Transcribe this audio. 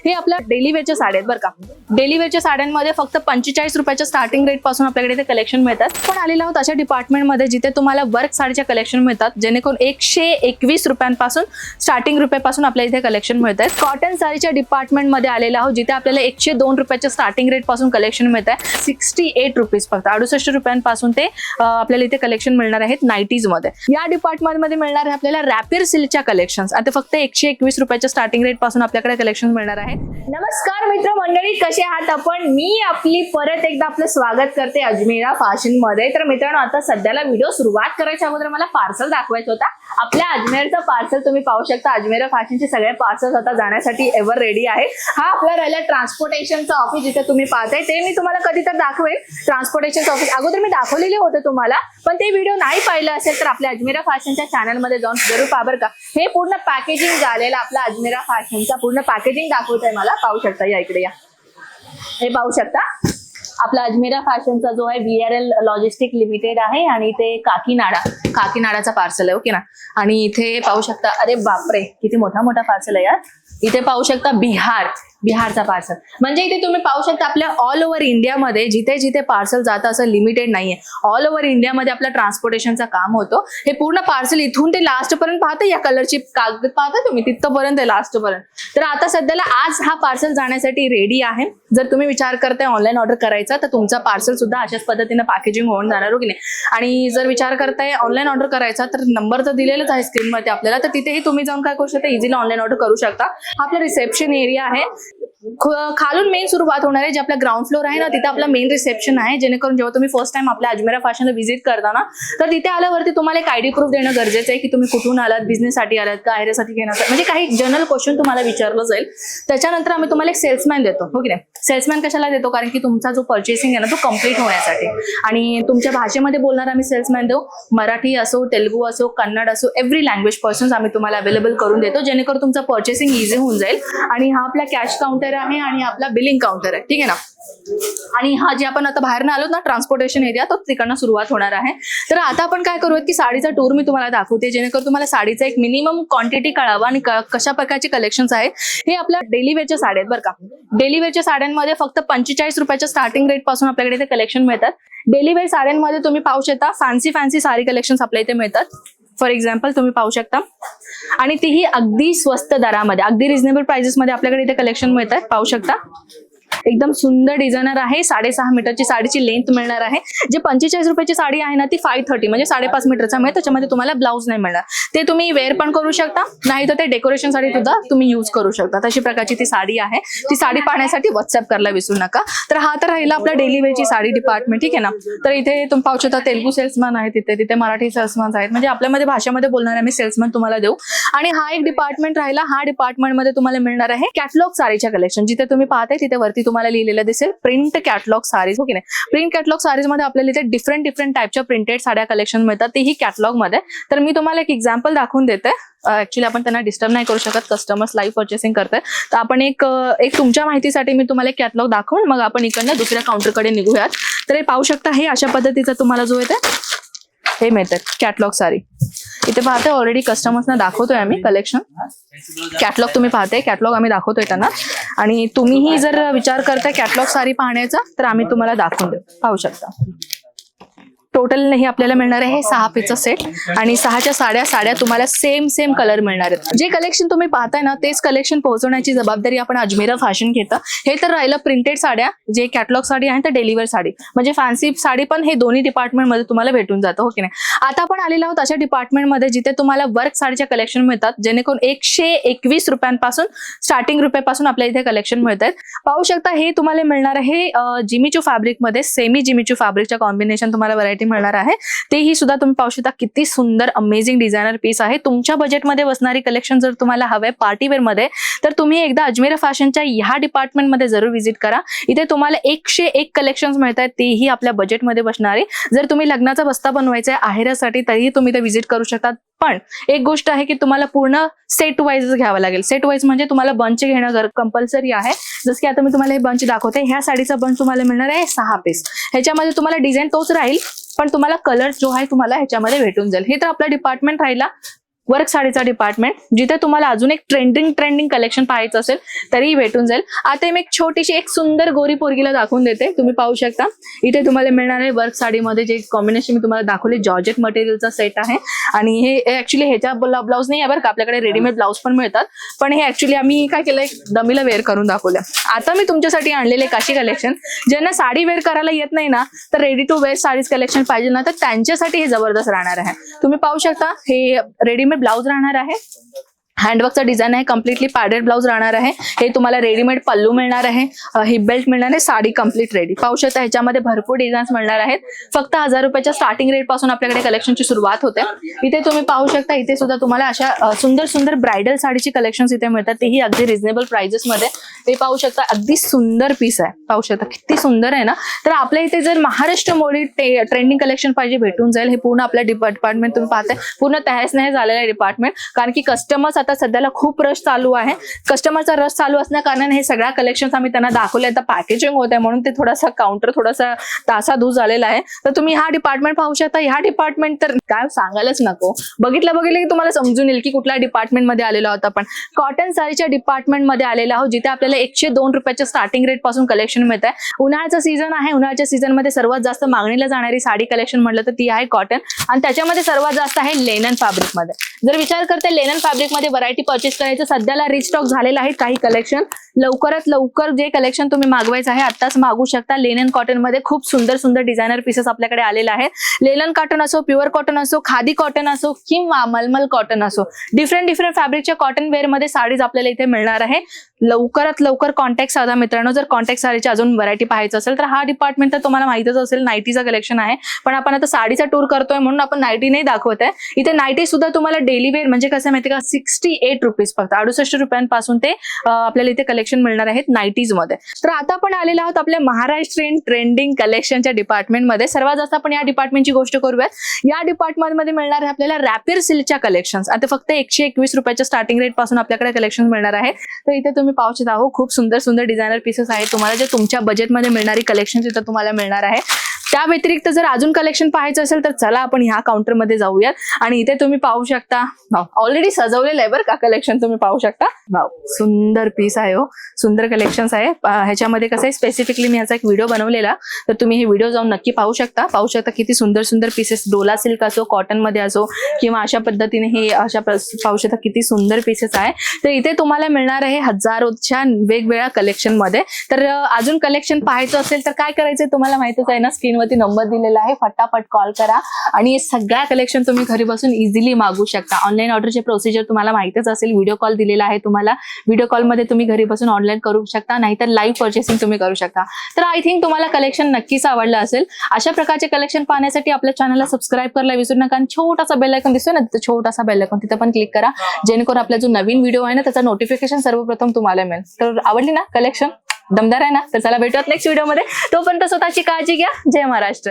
हे आपल्या डेली वेअरच्या साड्या आहेत बरं का. डेली वेअरच्या साड्यांमध्ये फक्त 45 रुपयाच्या स्टार्टिंग रेट पासून आपल्याकडे ते कलेक्शन मिळतात. पण आलेलो आहोत अशा डिपार्टमेंटमध्ये जिथे तुम्हाला वर्क साडीच्या कलेक्शन मिळतात, जेणेकरून 121 रुपयांपासून स्टार्टिंग रुपयापासून आपल्याला इथे कलेक्शन मिळत आहे. कॉटन साडीच्या डिपार्टमेंटमध्ये आलेलो आहोत जिथे आपल्याला 102 रुपयाच्या स्टार्टिंग रेट पासून कलेक्शन मिळत आहे. 68 रुपीज फक्त 68 रुपयांपासून ते आपल्याला इथे कलेक्शन मिळणार आहेत नाईटीज मध्ये. या डिपार्टमेंटमध्ये मिळणार आहे आपल्याला रॅपियर सिल्कच्या कलेक्शन्स. आता फक्त 121 रुपयाच्या स्टार्टिंग रेट पासून आपल्याकडे कलेक्शन मिळणार आहे. नमस्कार मित्र मंडळी, कसे आहात आपण? मी आपली परत एकदा आपलं स्वागत करते अजमेरा फॅशन मध्ये. तर मित्रांनो, आता सध्याला व्हिडिओ सुरुवात करायच्या अगोदर मला पार्सल दाखवायचं होता. आपल्या अजमेरचं पार्सल तुम्ही पाहू शकता. अजमेरा फॅशनचे सगळे पार्सल आता जाण्यासाठी एव्हर रेडी आहे. हा आपला राहिला ट्रान्सपोर्टेशनचा ऑफिस जिथे तुम्ही पाहताय. ते मी तुम्हाला कधी तर दाखवेल. ट्रान्सपोर्टेशनचं ऑफिस अगोदर मी दाखवलेले होते तुम्हाला, पण ते व्हिडिओ नाही पाहिलं असेल तर आपल्या अजमेरा फॅशनच्या चॅनलमध्ये जाऊन जरूर पहा बरं का. हे पूर्ण पॅकेजिंग झालेलं आपला अजमेरा फॅशनचा पूर्ण पॅकेजिंग दाखवत आहे मला. पाहू शकता, या इकडे या. हे पाहू शकता आपला अजमेरा फॅशनचा जो आहे VRL लॉजिस्टिक लिमिटेड आहे आणि ते काकीनाडाचा पार्सल आहे. ओके ना. आणि इथे पाहू शकता, अरे बापरे किती मोठा मोठा पार्सल आहे यार. इथे पाहू शकता बिहारचा पार्सल. म्हणजे इथे तुम्ही पाहू शकता आपल्या ऑल ओव्हर इंडियामध्ये जिथे जिथे पार्सल जातं असं लिमिटेड नाहीये. ऑल ओव्हर इंडियामध्ये आपलं ट्रान्सपोर्टेशनचं काम होतं. हे पूर्ण पार्सल इथून ते लास्ट पर्यंत पाहता, या कलरची कागद पाहता तुम्ही तिथपर्यंत लास्ट पर्यंत. तर आता सध्याला आज हा पार्सल जाण्यासाठी रेडी आहे. जर तुम्ही विचार करताय ऑनलाईन ऑर्डर करायचा तर तुमचा पार्सल सुद्धा अशाच पद्धतीने पॅकेजिंग होऊन जाणार हो की नाही. आणि जर विचार करताय ऑनलाईन ऑर्डर करायचा तर नंबर तर दिलेलाच आहे स्क्रीनमध्ये आपल्याला, तर तिथेही तुम्ही जाऊन काय करू शकता, इझिली ऑनलाईन ऑर्डर करू शकता. आपला रिसेप्शन एरिया आहे. खालून मेन सुरुवात होणार आहे. जे आपला ग्राउंड फ्लोर आहे ना, तिथे आपला मेन रिसेप्शन आहे. जेणेकरून जेव्हा तुम्ही फर्स्ट टाइम आपल्या अजमेरा फॅशनला व्हिजिट करता ना, तर तिथे आल्यावरती तुम्हाला एक आयडी प्रूफ देणं गरजेचं आहे की तुम्ही कुठून आलात, बिझनेससाठी आलात का आहेरसाठी घेण्यासाठी, म्हणजे काही जनरल क्वेश्चन तुम्हाला विचारलं जाईल. त्याच्यानंतर आम्ही तुम्हाला एक सेल्समॅन देतो हो की नाही. सेल्समॅन कशाला देतो, कारण की तुमचा जो पर्चेसिंग आहे ना तो कम्प्लीट होण्यासाठी. आणि तुमच्या भाषेमध्ये बोलणार आम्ही सेल्समॅन देऊ. मराठी असो, तेलुगू असो, कन्नड असो, एव्हरी लँग्वेज पर्सन्स आम्ही तुम्हाला अवेलेबल करून देतो, जेणेकरून तुमचं पर्चेसिंग इझी होऊन जाईल. आणि हा आपला कॅश काउंटर आहे आणि आपला बिलिंग काउंटर आहे, ठीक आहे ना. आणि हा जे आपण आता बाहेर आलो ना ट्रान्सपोर्टेशन एरिया, तो तिकडनं सुरुवात होणार आहे. तर आता आपण काय करूयात की साडीचा टूर मी तुम्हाला दाखवते, जेणेकरून तुम्हाला साडीचा एक मिनिमम क्वांटिटी कळावा आणि कशा प्रकारचे कलेक्शन्स आहेत. हे आपल्या डेली वेअरच्या साड्या आहेत बरं का. डेली वेअरच्या साड्यांमध्ये फक्त 45 रुपयाच्या स्टार्टिंग रेट पासून आपल्याकडे ते कलेक्शन मिळतात. डेली वेअर साड्यांमध्ये तुम्ही पाहू शकता फॅन्सी साडी कलेक्शन्स आपल्या इथे मिळतात. फॉर एक्झाम्पल तुम्ही पाहू शकता, आणि तीही अगदी स्वस्त दरामध्ये, अगदी रिझनेबल प्राइसेसमध्ये आपल्याकडे इथे कलेक्शन मिळतात. पाहू शकता एकदम सुंदर डिझायनर आहे. 6.5 मीटरची साडीची लेंथ मिळणार आहे. जे 45 रुपयाची साडी आहे ना ती 530 म्हणजे 5.5 मीटरचा मिळेल. त्याच्यामध्ये तुम्हाला ब्लाऊज नाही मिळणार. ते तुम्ही वेअर पण करू शकता, नाही तर ते डेकोरेशन साठी सुद्धा तुम्ही युज करू शकता. तशी प्रकारची ती साडी आहे. ती साडी पाहण्यासाठी व्हॉट्सअप करायला विसरू नका. तर हा तर राहिला आपला डेली वेअरची साडी डिपार्टमेंट, ठीक आहे ना. तर इथे तुम्ही पाहू शकता तेलुगू सेल्समॅन आहे, तिथे मराठी सेल्समॅन आहेत. म्हणजे आपल्यामध्ये भाषेमध्ये बोलणारे आम्ही सेल्समॅन तुम्हाला देऊ. आणि हा एक डिपार्टमेंट राहिला. हा डिपार्टमेंटमध्ये तुम्हाला मिळणार आहे कॅटलॉग साडीच्या कलेक्शन. जिथे तुम्ही पाहताय तिथे वरती तुम्हाला लिहिलेलं दिसेल प्रिंट कॅटलॉग साडीज, हो की नाही. प्रिंट कॅटलॉग साडीज मध्ये आपल्याला इथे डिफरंट टाईपच्या प्रिंटेड साड्या कलेक्शन मिळतात, तेही कॅटलॉग मध्ये. तर मी तुम्हाला एक एक्झाम्पल दाखवून देते. ऍक्च्युली आपण त्यांना डिस्टर्ब नाही करू शकत, कस्टमर्स लाईव्ह पर्चेसिंग करतात. तर आपण एक तुमच्या माहितीसाठी मी तुम्हाला एक कॅटलॉग दाखवून मग आपण इकडनं दुसऱ्या काउंटरकडे निघूयात. तर हे पाहू शकता, हे अशा पद्धतीचं तुम्हाला जो येते हे मिळतात कॅटलॉग साडी. इथे पाहते ऑलरेडी कस्टमर्सना दाखवतोय आम्ही कलेक्शन. कॅटलॉग तुम्ही पाहते, कॅटलॉग आम्ही दाखवतोय त्यांना. आणि तुम्हीही जर विचार करताय कॅटलॉग साडी पाहण्याचा तर आम्ही तुम्हाला दाखवून देऊ. पाहू शकता टोटल नाही आपल्याला मिळणार आहे 6 पीसचा सेट आणि 6च्या साड्या तुम्हाला सेम कलर मिळणार आहेत. जे कलेक्शन तुम्ही पाहताय ना तेच कलेक्शन पोहोचवण्याची जबाबदारी आपण अजमेरा फॅशन घेतं. हे तर राहिलं प्रिंटेड साड्या, जे कॅटलॉग साडी आहे तर डेलिव्हर साडी म्हणजे फॅन्सी साडी पण हे दोन्ही डिपार्टमेंटमध्ये तुम्हाला भेटून जातं, हो की नाही. आता आपण आलेलो आहोत अशा डिपार्टमेंटमध्ये जिथे तुम्हाला वर्क साडीच्या कलेक्शन मिळतात, जेणेकरून 121 रुपयांपासून स्टार्टिंग रुपयापासून आपल्या इथे कलेक्शन मिळतात. पाहू शकता हे तुम्हाला मिळणार आहे जिमीचू फॅब्रिकमध्ये. सेमी जिमीचू फॅब्रिकच्या कॉम्बिनेशन तुम्हाला व्हरायटी मिळणार आहे. तेही सुद्धा तुम्ही पाहू शकता किती सुंदर अमेझिंग डिझायनर पीस आहे. तुमच्या बजेटमध्ये बसणारी कलेक्शन जर तुम्हाला हवे पार्टीवेअर मध्ये तर तुम्ही एकदा अजमेरा फॅशनच्या ह्या डिपार्टमेंटमध्ये जरूर व्हिजिट करा. इथे तुम्हाला 101 कलेक्शन्स मिळतात, तेही आपल्या बजेटमध्ये बसणारे. जर तुम्ही लग्नाचा बस्ता बनवायचा आहे आहेरासाठी तरीही तुम्ही इथे व्हिजिट करू शकता. पण एक गोष्ट आहे की तुम्हाला पूर्ण सेट वाईज घ्यावं लागेल. सेट वाईज म्हणजे तुम्हाला बंच घेणं कंपल्सरी आहे. जसं की आता मी तुम्हाला हे बंच दाखवते. ह्या साडीचा बंच तुम्हाला मिळणार आहे 6 पीस. ह्याच्यामध्ये तुम्हाला डिझाईन तोच राहील पण तुम्हाला कलर जो आहे तुम्हाला ह्याच्यामध्ये भेटून जाईल. हे तर आपला डिपार्टमेंट राहिला वर्क साडीचा डिपार्टमेंट, जिथे तुम्हाला अजून एक ट्रेंडिंग कलेक्शन पाहायचं असेल तरीही भेटून जाईल. आता मी एक छोटीशी एक सुंदर गोरी पोरगीला दाखवून देते. तुम्ही पाहू शकता इथे तुम्हाला मिळणार आहे वर्क साडीमध्ये जे कॉम्बिनेशन मी तुम्हाला दाखवले, जॉर्जेट मटेरियलचा सेट आहे. आणि हे ऍक्च्युली ह्याच्या ब्लाऊज नाही आहे बरं का, आपल्याकडे रेडीमेड ब्लाऊज पण मिळतात. पण हे ऍक्च्युली आम्ही काय केलंय, डमीला वेअर करून दाखवलं. आता मी तुमच्यासाठी आणलेले काशी कलेक्शन, ज्यांना साडी वेअर करायला येत नाही ना, तर ready to wear saris collection पाहिजे ना, तर त्यांच्यासाठी हे जबरदस्त राहणार आहे. तुम्ही पाहू शकता हे रेडीमेड ब्लाऊज राहणार आहे. हँडवर्कचा डिझाईन आहे, कम्प्लिटली पॅडेड ब्लाऊज राहणार आहे. हे तुम्हाला रेडीमेड पल्लू मिळणार आहे, हिप बेल्ट मिळणार आहे, साडी कम्प्लीट रेडी. पाहू शकता ह्याच्यामध्ये भरपूर डिझाईन्स मिळणार आहेत. फक्त 1000 रुपयाच्या स्टार्टिंग रेट पासून आपल्याकडे कलेक्शनची सुरुवात होते. इथे तुम्ही पाहू शकता, इथे सुद्धा तुम्हाला अशा सुंदर ब्रायडल साडीची कलेक्शन्स इथे मिळतात, तेही अगदी रिझनेबल प्राइजेस मध्ये. हे पाहू शकता अगदी सुंदर पीस आहे, पाहू शकता किती सुंदर आहे ना. तर आपल्या इथे जर महाराष्ट्र मोडी ट्रेंडिंग कलेक्शन पाहिजे भेटून जाईल. हे पूर्ण आपल्या डिपार्टमेंट तुम्ही पाहताय पूर्ण तहस नहस झालेलं आहे डिपार्टमेंट, कारण की कस्टमर्स आता सध्याला खूप रश चालू आहे. कस्टमरचा रश चालू असण्या कारणाने हे सगळ्या कलेक्शन आम्ही त्यांना दाखवले. आता पॅकेजिंग होत आहे म्हणून ते थोडासा काउंटर थोडासा तासाधूस झालेला आहे. तर तुम्ही हा डिपार्टमेंट पाहू शकता. ह्या डिपार्टमेंट तर काय सांगायलाच नको, बघितलं की तुम्हाला समजून येईल की कुठल्या डिपार्टमेंट मध्ये आलेलो आहोत आपण. कॉटन साडीच्या डिपार्टमेंट मध्ये आलेलो आहोत, जिथे आपल्याला 102 रुपयाच्या स्टार्टिंग रेट पासून कलेक्शन मिळत आहे. उन्हाळ्याचा सीझन आहे, उन्हाळ्याच्या सीझन मध्ये सर्वात जास्त मागणीला जाणारी साडी कलेक्शन म्हटलं तर ती आहे कॉटन, आणि त्याच्यामध्ये सर्वात जास्त आहे लेनन फॅब्रिक मध्ये. जर विचार करते लेनन फॅब्रिक मध्ये व्हरायटी परचेस करायचं, सध्याला रिस्टॉक झालेलं आहे काही कलेक्शन. लवकरात लवकर जे कलेक्शन तुम्ही मागवायचं आहे आत्ताच मागू शकता. लेनन कॉटन मध्ये खूप सुंदर डिझायनर पीसेस आपल्याकडे आलेले आहेत. लेनन कॉटन असो, प्युअर कॉटन असो, खादी कॉटन असो किंवा मलमल कॉटन असो, डिफरंट फॅब्रिकच्या कॉटन वेअर मध्ये साडीज आपल्याला इथे मिळणार आहे. लवकरात लवकर कॉन्टॅक्ट साधा मित्रांनो. जर कॉन्टॅक्ट साडीची अजून व्हरायटी पाहायचं असेल तर हा डिपार्टमेंट तर तुम्हाला माहितच असेल, नाईटीचा कलेक्शन आहे. पण आपण आता साडीचा टूर करतोय म्हणून आपण नाईटी नाही दाखवत आहे. इथे नाईटी सुद्धा तुम्हाला डेली वेअर म्हणजे कसं माहिती का, 68 रुपीज, फक्त 68 रुपयांपासून ते आपल्याला इथे कलेक्शन मिळणार आहेत नाईटीज मध्ये. तर आता आपण आलेलो आहोत आपल्या महाराष्ट्रीयन ट्रेंडिंग कलेक्शनच्या डिपार्टमेंट मध्ये. सर्वात जास्त आपण या डिपार्टमेंटची गोष्ट करूयात. या डिपार्टमेंट मध्ये मिळणार आहे आपल्याला रॅपियर सिल्कच्या कलेक्शन्स. आता फक्त 121 रुपयाच्या स्टार्टिंग रेट पासून आपल्याकडे कलेक्शन मिळणार आहे. तर इथे तुम्ही पाहू शकता खूप सुंदर डिझायनर पीसेस आहेत. तुम्हाला जे तुमच्या बजेटमध्ये मिळणारी कलेक्शन इथं तुम्हाला मिळणार आहे. त्या व्यतिरिक्त जर अजून कलेक्शन पाहायचं असेल तर चला आपण ह्या काउंटरमध्ये जाऊयात. आणि इथे तुम्ही पाहू शकता ऑलरेडी सजवलेलं आहे बरं का कलेक्शन, तुम्ही पाहू शकता. वाव, सुंदर पीस आहे हो, सुंदर कलेक्शन्स आहे. ह्याच्यामध्ये कसं आहे, स्पेसिफिकली मी ह्याचा एक व्हिडिओ बनवलेला, तर तुम्ही हे व्हिडिओ जाऊन नक्की पाहू शकता. किती सुंदर पीसेस, डोला सिल्क असो, कॉटन मध्ये असो किंवा अशा पद्धतीने हे अशा पाहू शकता किती सुंदर पीसेस आहे. तर इथे तुम्हाला मिळणार आहे हजारोच्या वेगवेगळ्या कलेक्शन मध्ये. तर अजून कलेक्शन पाहायचं असेल तर काय करायचंय तुम्हाला माहितच आहे ना, स्क्रीनवरती नंबर दिलेला आहे, फटाफट कॉल करा आणि सगळ्या कलेक्शन तुम्ही घरी बसून इझिली मागू शकता. ऑनलाईन ऑर्डरचे प्रोसिजर तुम्हाला माहितच असेल, व्हिडिओ कॉल दिलेला आहे तुम्हाला. व्हिडिओ कॉलमध्ये तुम्ही घरी बसून ऑनलाईन करू शकता, नाहीतर लाईव्ह पर्चेसिंग तुम्ही करू शकता. तर आय थिंक तुम्हाला कलेक्शन नक्कीच आवडलं असेल. अशा प्रकारचे कलेक्शन पाहण्यासाठी आपल्या चॅनलला सबस्क्राईब करायला विसरू नका. आणि छोटासा बेल आयकॉन दिसतोय ना, तिथे छोटासा बेल आयकॉन, तिथे पण क्लिक करा, जेणेकरून आपला जो नवीन व्हिडिओ आहे ना त्याचा नोटिफिकेशन सर्वप्रथम तुम्हाला मिळेल. तर आवडली ना कलेक्शन, दमदार आहे ना? तर चला भेटूयात नेक्स्ट व्हिडिओमध्ये. तोपर्यंत स्वतःची काळजी घ्या. जय महाराष्ट्र.